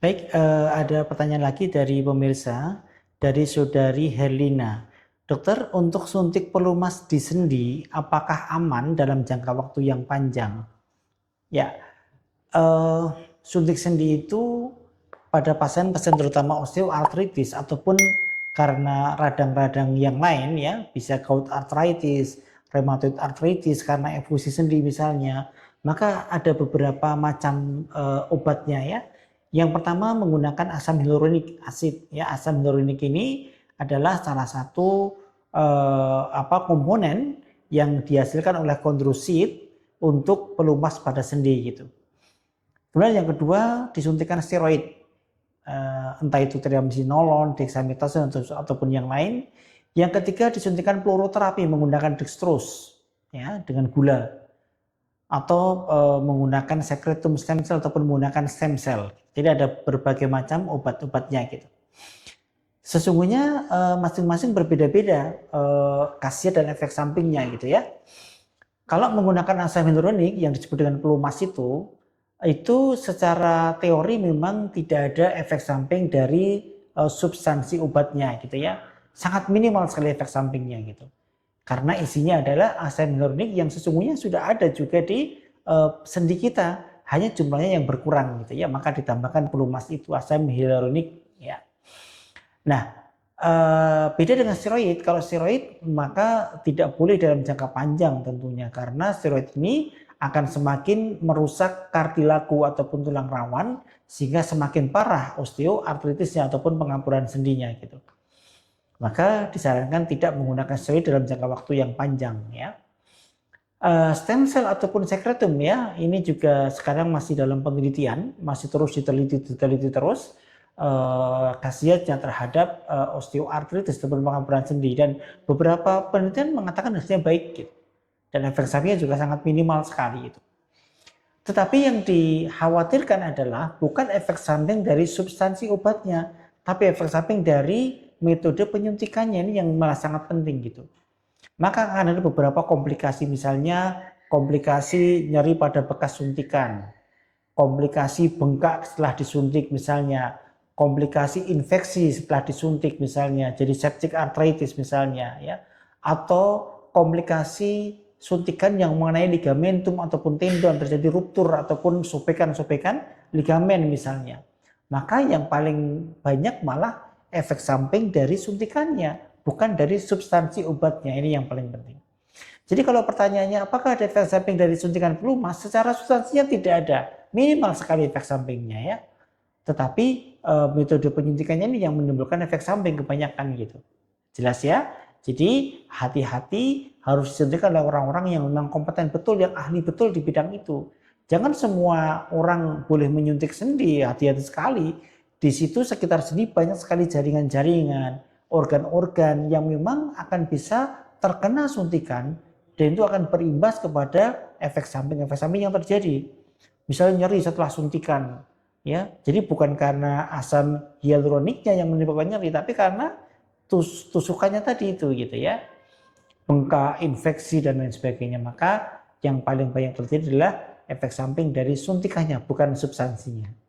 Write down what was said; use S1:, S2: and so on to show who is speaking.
S1: Baik, ada pertanyaan lagi dari pemirsa, dari saudari Herlina. Dokter, untuk suntik pelumas di sendi, apakah aman dalam jangka waktu yang panjang? Ya, eh, suntik sendi itu pada pasien-pasien terutama osteoartritis ataupun karena radang-radang yang lain ya, bisa gout arthritis, rheumatoid arthritis karena efusi sendi misalnya, maka ada beberapa macam obatnya ya. Yang pertama menggunakan asam hyaluronik acid ya. Asam hyaluronik ini adalah salah satu komponen yang dihasilkan oleh kondrosit untuk pelumas pada sendi gitu. Kemudian yang kedua disuntikan steroid, entah itu triamcinolone, dexamethasone ataupun yang lain. Yang ketiga disuntikan fluoroterapi menggunakan dextrose ya dengan gula atau menggunakan secretum stem cell ataupun menggunakan stem cell. Jadi ada berbagai macam obat-obatnya gitu. Sesungguhnya masing-masing berbeda-beda khasiat dan efek sampingnya gitu ya. Kalau menggunakan asam hyaluronik yang disebut dengan pelumas itu secara teori memang tidak ada efek samping dari substansi obatnya gitu ya. Sangat minimal sekali efek sampingnya gitu. Karena isinya adalah asam hyaluronik yang sesungguhnya sudah ada juga di sendi kita, hanya jumlahnya yang berkurang gitu ya. Maka ditambahkan pelumas itu asam hyaluronik ya. Nah, beda dengan steroid. Kalau steroid maka tidak boleh dalam jangka panjang tentunya karena steroid ini akan semakin merusak kartilago ataupun tulang rawan sehingga semakin parah osteoartritisnya ataupun pengampuran sendinya gitu. Maka disarankan tidak menggunakan steroid dalam jangka waktu yang panjang ya. Stem cell ataupun secretum ya, ini juga sekarang masih dalam penelitian, masih terus diteliti terus khasiatnya terhadap osteoartritis ataupun pengampuran sendi, dan beberapa penelitian mengatakan hasilnya baik gitu. Dan efek sampingnya juga sangat minimal sekali itu. Tetapi yang dikhawatirkan adalah bukan efek samping dari substansi obatnya, tapi efek samping dari metode penyuntikannya ini yang malah sangat penting gitu. Maka akan ada beberapa komplikasi, misalnya komplikasi nyeri pada bekas suntikan, komplikasi bengkak setelah disuntik misalnya, komplikasi infeksi setelah disuntik misalnya, jadi septic arthritis misalnya ya, atau komplikasi suntikan yang mengenai ligamentum ataupun tendon, terjadi ruptur ataupun sobekan-sobekan ligamen misalnya. Maka yang paling banyak malah efek samping dari suntikannya, bukan dari substansi obatnya. Ini yang paling penting. Jadi kalau pertanyaannya apakah ada efek samping dari suntikan pelumas, secara substansinya tidak ada, minimal sekali efek sampingnya ya. Tetapi metode penyuntikannya ini yang menimbulkan efek samping kebanyakan gitu. Jelas ya? Jadi hati-hati, harus disuntikan oleh orang-orang yang memang kompeten betul, yang ahli betul di bidang itu. Jangan semua orang boleh menyuntik sendi, hati-hati sekali. Di situ sekitar sendi banyak sekali jaringan-jaringan, organ-organ yang memang akan bisa terkena suntikan, dan itu akan berimbas kepada efek samping yang terjadi. Misalnya nyeri setelah suntikan, ya. Jadi bukan karena asam hyaluroniknya yang menyebabkan nyeri, tapi karena tusukannya tadi itu gitu ya. Bengkak, infeksi dan lain sebagainya. Maka yang paling banyak terjadi adalah efek samping dari suntikannya, bukan substansinya.